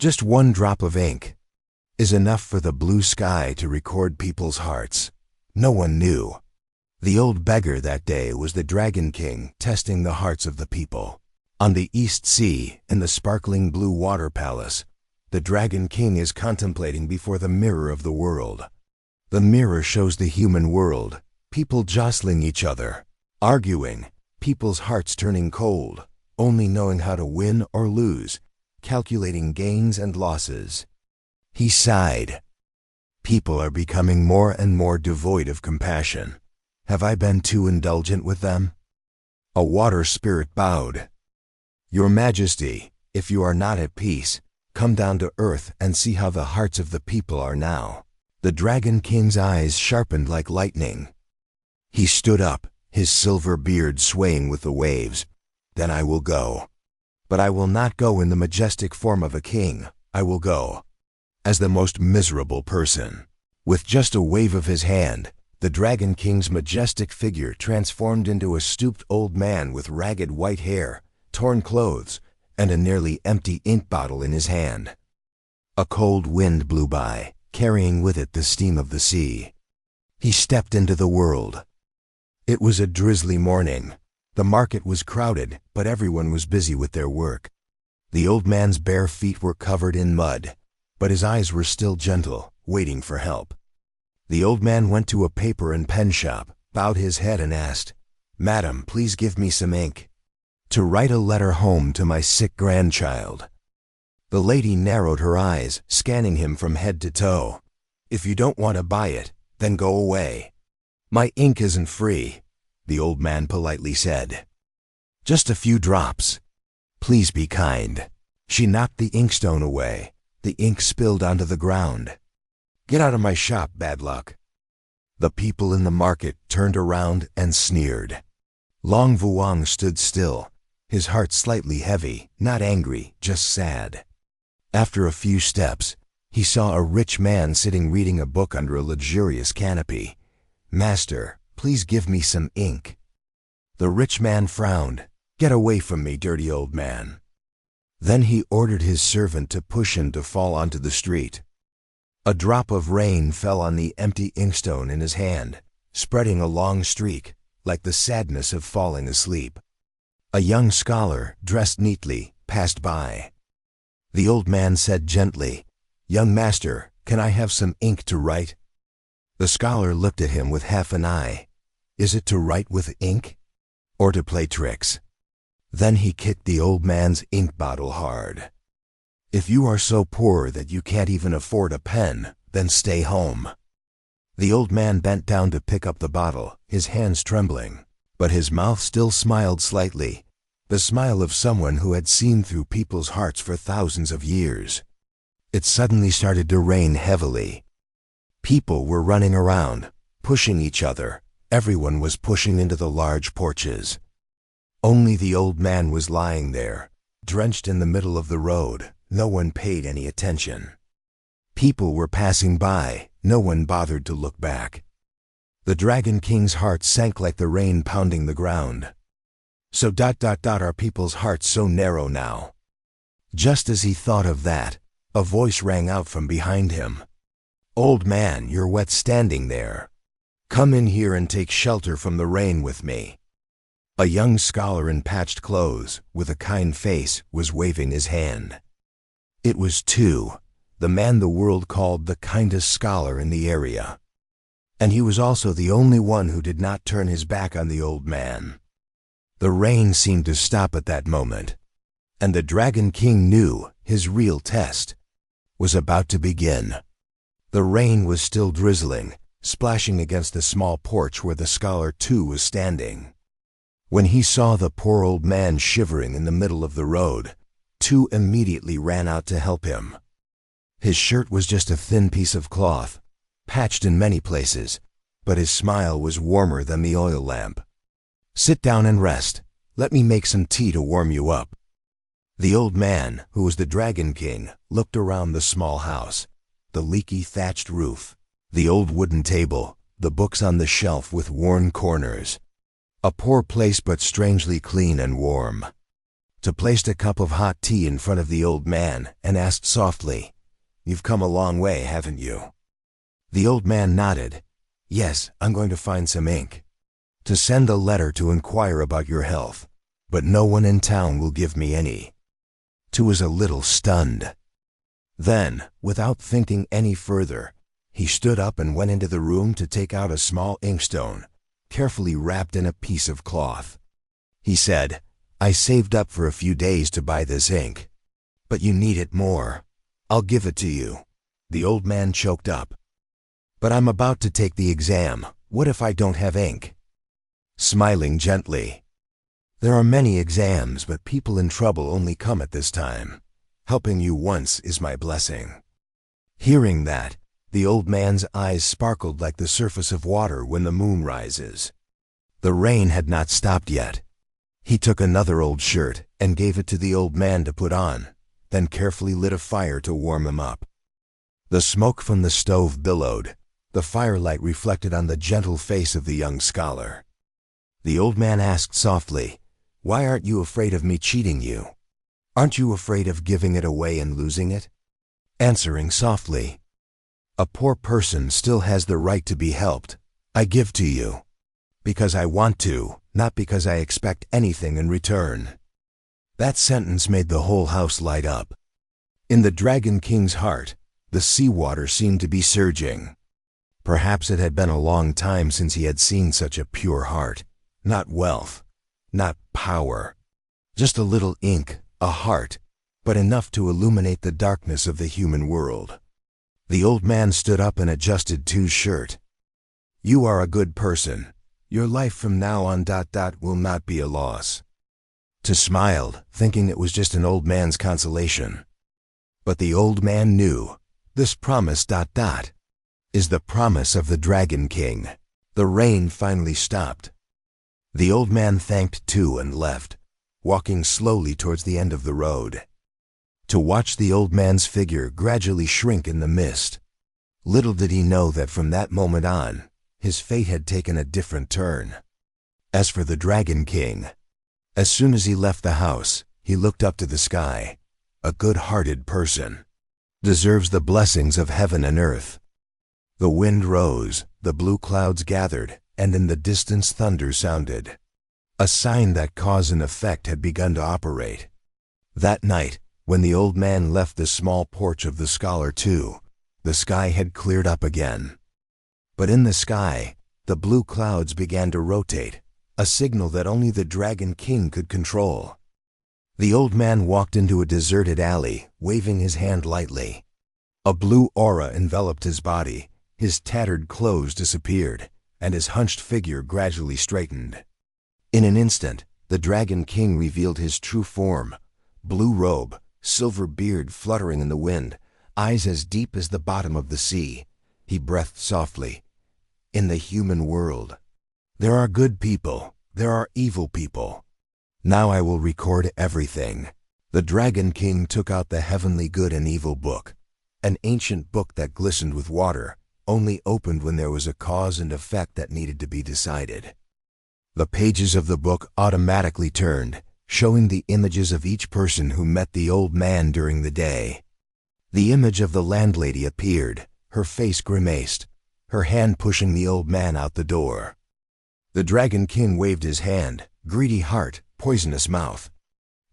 Just one drop of ink is enough for the blue sky to record people's hearts. No one knew. The old beggar that day was the Dragon King testing the hearts of the people. On the East Sea, in the sparkling blue water palace, the Dragon King is contemplating before the mirror of the world. The mirror shows the human world, people jostling each other, arguing, people's hearts turning cold, only knowing how to win or lose, calculating gains and losses. He sighed. People are becoming more and more devoid of compassion. Have I been too indulgent with them? A water spirit bowed. Your Majesty, if you are not at peace, come down to earth and see how the hearts of the people are now. The Dragon King's eyes sharpened like lightning. He stood up, his silver beard swaying with the waves. Then I will go. But I will not go in the majestic form of a king. I will go as the most miserable person. With just a wave of his hand, the Dragon King's majestic figure transformed into a stooped old man with ragged white hair, torn clothes, and a nearly empty ink bottle in his hand. A cold wind blew by, carrying with it the steam of the sea. He stepped into the world. It was a drizzly morning. The market was crowded, but everyone was busy with their work. The old man's bare feet were covered in mud, but his eyes were still gentle, waiting for help. The old man went to a paper and pen shop, bowed his head and asked, "Madam, please give me some ink to write a letter home to my sick grandchild." The lady narrowed her eyes, scanning him from head to toe. "If you don't want to buy it, then go away. My ink isn't free," the old man politely said. "Just a few drops. Please be kind." She knocked the inkstone away. The ink spilled onto the ground. "Get out of my shop, bad luck." The people in the market turned around and sneered. Long Vuong stood still, his heart slightly heavy, not angry, just sad. After a few steps, he saw a rich man sitting reading a book under a luxurious canopy. "Master, please give me some ink." The rich man frowned. "Get away from me, dirty old man." Then he ordered his servant to push him to fall onto the street. A drop of rain fell on the empty inkstone in his hand, spreading a long streak, like the sadness of falling asleep. A young scholar, dressed neatly, passed by. The old man said gently, "Young master, can I have some ink to write?" The scholar looked at him with half an eye. Is it to write with ink? Or to play tricks? Then he kicked the old man's ink bottle hard. "If you are so poor that you can't even afford a pen, then stay home." The old man bent down to pick up the bottle, his hands trembling, but his mouth still smiled slightly, the smile of someone who had seen through people's hearts for thousands of years. It suddenly started to rain heavily. People were running around, pushing each other. Everyone was pushing into the large porches. Only the old man was lying there, drenched in the middle of the road. No one paid any attention. People were passing by. No one bothered to look back. The Dragon King's heart sank like the rain pounding the ground. So are people's hearts so narrow now? Just as he thought of that, a voice rang out from behind him. "Old man, you're wet standing there. Come in here and take shelter from the rain with me." A young scholar in patched clothes, with a kind face, was waving his hand. It was Tu, the man the world called the kindest scholar in the area. And he was also the only one who did not turn his back on the old man. The rain seemed to stop at that moment, and the Dragon King knew his real test was about to begin. The rain was still drizzling, splashing against the small porch where the scholar Tu was standing. When he saw the poor old man shivering in the middle of the road, Tu immediately ran out to help him. His shirt was just a thin piece of cloth, patched in many places, but his smile was warmer than the oil lamp. "Sit down and rest. Let me make some tea to warm you up." The old man, who was the Dragon King, looked around the small house, the leaky thatched roof, the old wooden table, the books on the shelf with worn corners. A poor place but strangely clean and warm. To placed a cup of hot tea in front of the old man and asked softly, "You've come a long way, haven't you?" The old man nodded. "Yes, I'm going to find some ink. To send a letter to inquire about your health, but no one in town will give me any." Tu was a little stunned. Then, without thinking any further, he stood up and went into the room to take out a small inkstone, carefully wrapped in a piece of cloth. He said, "I saved up for a few days to buy this ink. But you need it more. I'll give it to you." The old man choked up. "But I'm about to take the exam. What if I don't have ink?" Smiling gently, "There are many exams, but people in trouble only come at this time. Helping you once is my blessing." Hearing that, the old man's eyes sparkled like the surface of water when the moon rises. The rain had not stopped yet. He took another old shirt and gave it to the old man to put on, then carefully lit a fire to warm him up. The smoke from the stove billowed. The firelight reflected on the gentle face of the young scholar. The old man asked softly, "Why aren't you afraid of me cheating you? Aren't you afraid of giving it away and losing it?" Answering softly, "A poor person still has the right to be helped. I give to you because I want to, not because I expect anything in return." That sentence made the whole house light up. In the Dragon King's heart, the seawater seemed to be surging. Perhaps it had been a long time since he had seen such a pure heart. Not wealth, not power, just a little ink, a heart, but enough to illuminate the darkness of the human world. The old man stood up and adjusted Tu's shirt. "You are a good person. Your life from now on ... will not be a loss." Tu smiled, thinking it was just an old man's consolation. But the old man knew, this promise ... is the promise of the Dragon King. The rain finally stopped. The old man thanked Tu and left, walking slowly towards the end of the road. To watch the old man's figure gradually shrink in the mist. Little did he know that from that moment on, his fate had taken a different turn. As for the Dragon King, as soon as he left the house, he looked up to the sky. A good-hearted person deserves the blessings of heaven and earth. The wind rose, the blue clouds gathered, and in the distance thunder sounded. A sign that cause and effect had begun to operate. That night, when the old man left the small porch of the scholar Tu, the sky had cleared up again. But in the sky, the blue clouds began to rotate, a signal that only the Dragon King could control. The old man walked into a deserted alley, waving his hand lightly. A blue aura enveloped his body, his tattered clothes disappeared, and his hunched figure gradually straightened. In an instant, the Dragon King revealed his true form: blue robe, silver beard fluttering in the wind, eyes as deep as the bottom of the sea. He breathed softly. "In the human world, there are good people, there are evil people. Now I will record everything." The Dragon King took out the heavenly good and evil book, an ancient book that glistened with water, only opened when there was a cause and effect that needed to be decided. The pages of the book automatically turned, showing the images of each person who met the old man during the day. The image of the landlady appeared, her face grimaced, her hand pushing the old man out the door. The Dragon King waved his hand, greedy heart, poisonous mouth.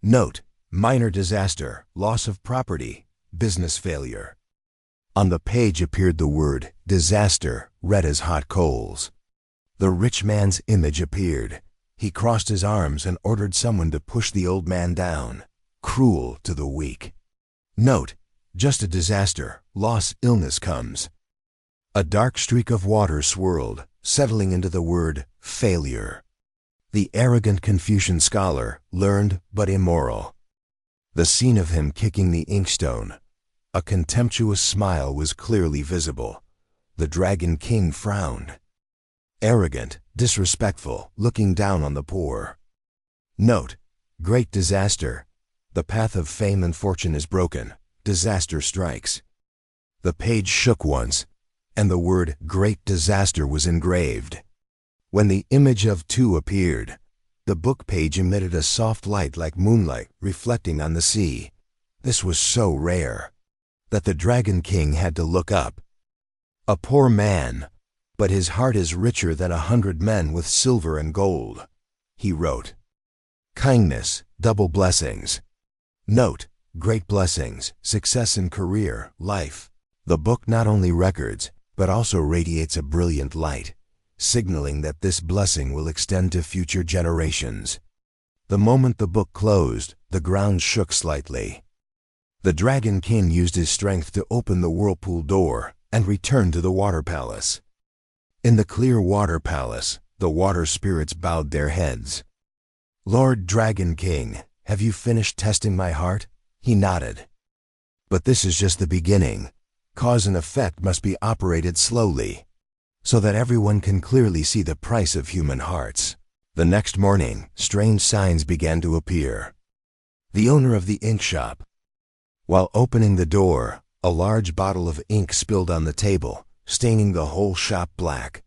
Note: minor disaster, loss of property, business failure. On the page appeared the word disaster, red as hot coals. The rich man's image appeared. He crossed his arms and ordered someone to push the old man down. Cruel to the weak. Note: just a disaster, loss, illness comes. A dark streak of water swirled, settling into the word failure. The arrogant Confucian scholar, learned but immoral. The scene of him kicking the inkstone. A contemptuous smile was clearly visible. The Dragon King frowned. Arrogant, disrespectful, looking down on the poor. Note: great disaster. The path of fame and fortune is broken. Disaster strikes. The page shook once, and the word great disaster was engraved. When the image of Tu appeared, The book page emitted a soft light like moonlight reflecting on the sea. This was so rare that the Dragon King had to look up. A poor man, but his heart is richer than 100 men with silver and gold, he wrote. Kindness, double blessings. Note, great blessings, success in career, life. The book not only records, but also radiates a brilliant light, signaling that this blessing will extend to future generations. The moment the book closed, the ground shook slightly. The Dragon King used his strength to open the whirlpool door and return to the water palace. In the clear water palace, the water spirits bowed their heads. Lord Dragon King, have you finished testing my heart? He nodded. But this is just the beginning. Cause and effect must be operated slowly, so that everyone can clearly see the price of human hearts. The next morning, strange signs began to appear. The owner of the ink shop. While opening the door, a large bottle of ink spilled on the table, staining the whole shop black.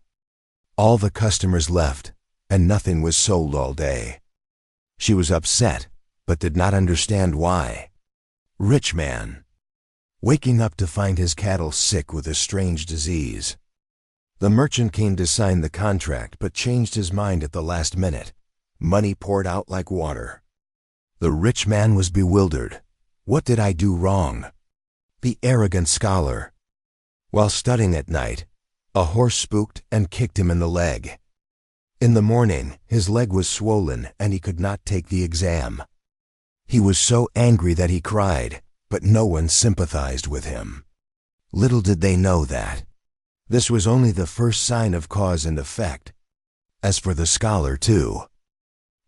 All the customers left, and nothing was sold all day. She was upset, but did not understand why. Rich man. Waking up to find his cattle sick with a strange disease. The merchant came to sign the contract but changed his mind at the last minute. Money poured out like water. The rich man was bewildered. What did I do wrong? The arrogant scholar. While studying at night, a horse spooked and kicked him in the leg. In the morning, his leg was swollen and he could not take the exam. He was so angry that he cried, but no one sympathized with him. Little did they know that this was only the first sign of cause and effect. As for the scholar too,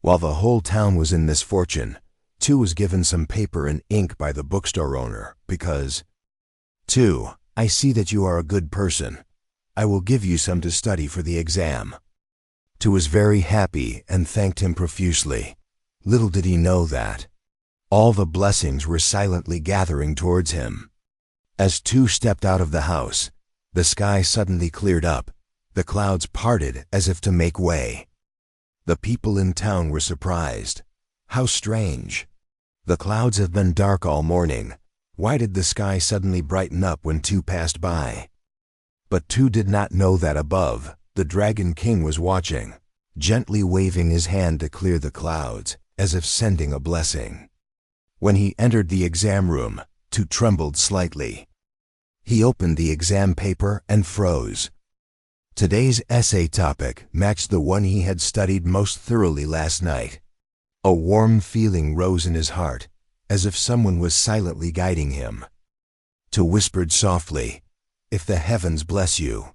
while the whole town was in misfortune, too was given some paper and ink by the bookstore owner because, too, I see that you are a good person. I will give you some to study for the exam. Tu was very happy and thanked him profusely. Little did he know that all the blessings were silently gathering towards him. As Tu stepped out of the house, the sky suddenly cleared up. The clouds parted as if to make way. The people in town were surprised. How strange. The clouds have been dark all morning. Why did the sky suddenly brighten up when Tu passed by? But Tu did not know that above, the Dragon King was watching, gently waving his hand to clear the clouds, as if sending a blessing. When he entered the exam room, Tu trembled slightly. He opened the exam paper and froze. Today's essay topic matched the one he had studied most thoroughly last night. A warm feeling rose in his heart, as if someone was silently guiding him. Tu whispered softly, "If the heavens bless you,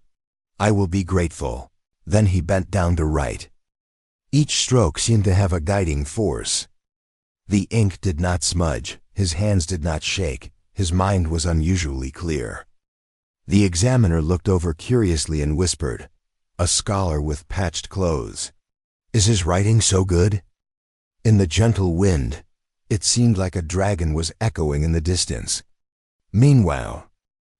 I will be grateful." Then he bent down to write. Each stroke seemed to have a guiding force. The ink did not smudge, his hands did not shake, his mind was unusually clear. The examiner looked over curiously and whispered, "A scholar with patched clothes. Is his writing so good?" In the gentle wind, it seemed like a dragon was echoing in the distance. Meanwhile,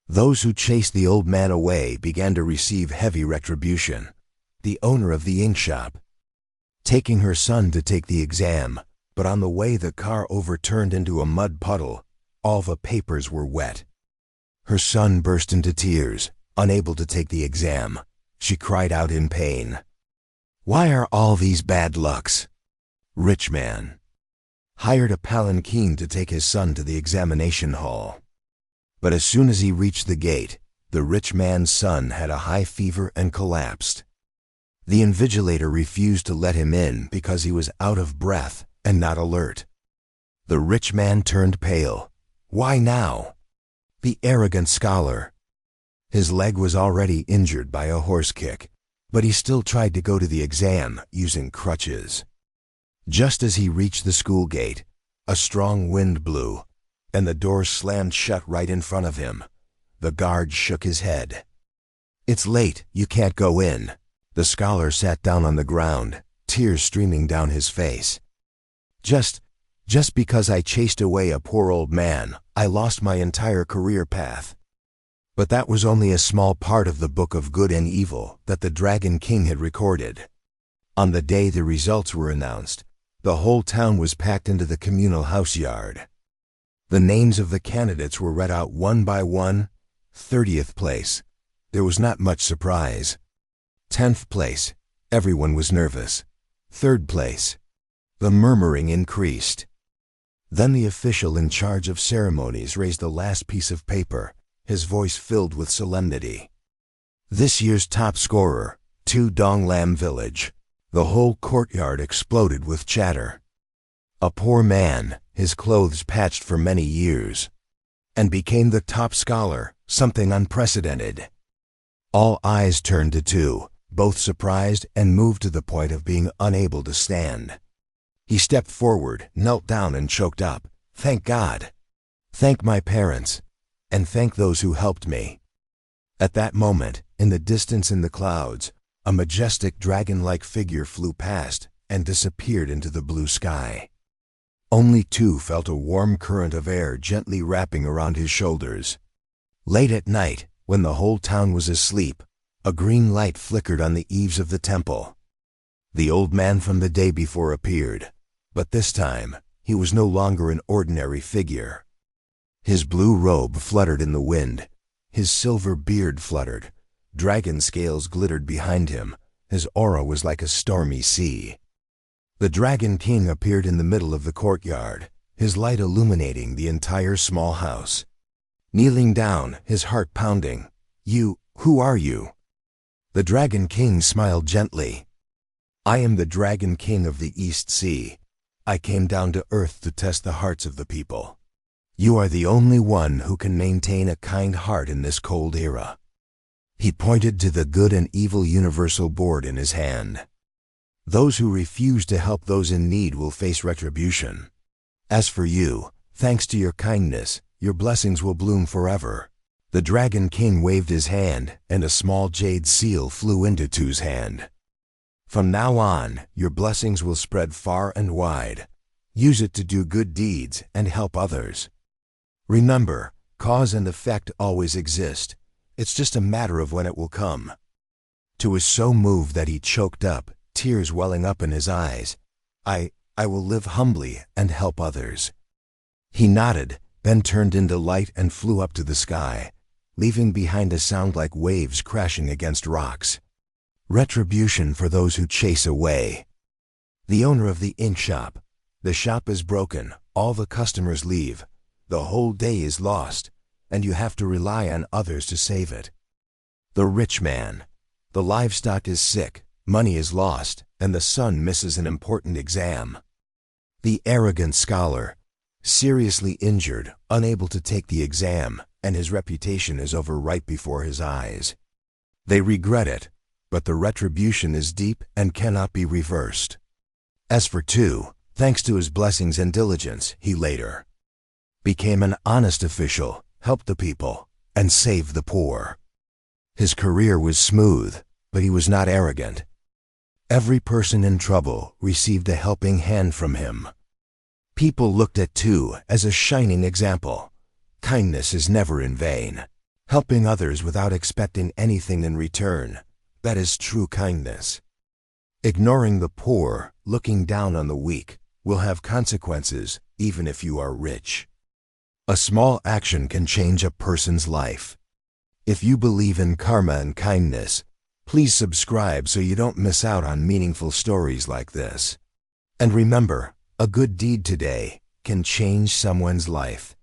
those who chased the old man away began to receive heavy retribution. The owner of the ink shop, taking her son to take the exam, but on the way the car overturned into a mud puddle. All the papers were wet. Her son burst into tears, unable to take the exam. She cried out in pain. "Why are all these bad lucks?" Rich man hired a palanquin to take his son to the examination hall. But as soon as he reached the gate, the rich man's son had a high fever and collapsed. The invigilator refused to let him in because he was out of breath and not alert. The rich man turned pale. Why now? The arrogant scholar. His leg was already injured by a horse kick, but he still tried to go to the exam using crutches. Just as he reached the school gate, a strong wind blew, and the door slammed shut right in front of him. The guard shook his head. "It's late, you can't go in." The scholar sat down on the ground, tears streaming down his face. Just because I chased away a poor old man, I lost my entire career path. But that was only a small part of the book of good and evil that the Dragon King had recorded. On the day the results were announced, the whole town was packed into the communal house yard. The names of the candidates were read out one by one. 30th place. There was not much surprise. 10th place. Everyone was nervous. 3rd place. The murmuring increased. Then the official in charge of ceremonies raised the last piece of paper, his voice filled with solemnity. This year's top scorer, 2 Donglam Village. The whole courtyard exploded with chatter. A poor man, his clothes patched for many years, and became the top scholar, something unprecedented. All eyes turned to 2, both surprised and moved to the point of being unable to stand. He stepped forward, knelt down and choked up. Thank God. Thank my parents. And thank those who helped me. At that moment, in the distance in the clouds, a majestic dragon-like figure flew past and disappeared into the blue sky. Only 2 felt a warm current of air gently wrapping around his shoulders. Late at night, when the whole town was asleep, a green light flickered on the eaves of the temple. The old man from the day before appeared, but this time he was no longer an ordinary figure. His blue robe fluttered in the wind, his silver beard fluttered, dragon scales glittered behind him, his aura was like a stormy sea. The Dragon King appeared in the middle of the courtyard, his light illuminating the entire small house. Kneeling down, his heart pounding, Who are you? The Dragon King smiled gently. I am the Dragon King of the East Sea. I came down to earth to test the hearts of the people. You are the only one who can maintain a kind heart in this cold era. He pointed to the good and evil universal board in his hand. Those who refuse to help those in need will face retribution. As for you, thanks to your kindness, your blessings will bloom forever. The Dragon King waved his hand, and a small jade seal flew into 2's hand. From now on, your blessings will spread far and wide. Use it to do good deeds and help others. Remember, cause and effect always exist. It's just a matter of when it will come. 2 was so moved that he choked up, tears welling up in his eyes. I will live humbly and help others. He nodded, then turned into light and flew up to the sky, leaving behind a sound like waves crashing against rocks. Retribution for those who chase away. The owner of the ink shop. The shop is broken, all the customers leave. The whole day is lost, and you have to rely on others to save it. The rich man. The livestock is sick, money is lost, and the son misses an important exam. The arrogant scholar. Seriously injured, unable to take the exam, and his reputation is over right before his eyes. They regret it, but the retribution is deep and cannot be reversed. As for 2, thanks to his blessings and diligence, he later became an honest official, helped the people, and saved the poor. His career was smooth, but he was not arrogant. Every person in trouble received a helping hand from him. People looked at 2 as a shining example. Kindness is never in vain. Helping others without expecting anything in return, that is true kindness. Ignoring the poor, looking down on the weak, will have consequences even if you are rich. A small action can change a person's life. If you believe in karma and kindness, please subscribe so you don't miss out on meaningful stories like this. And remember, a good deed today can change someone's life.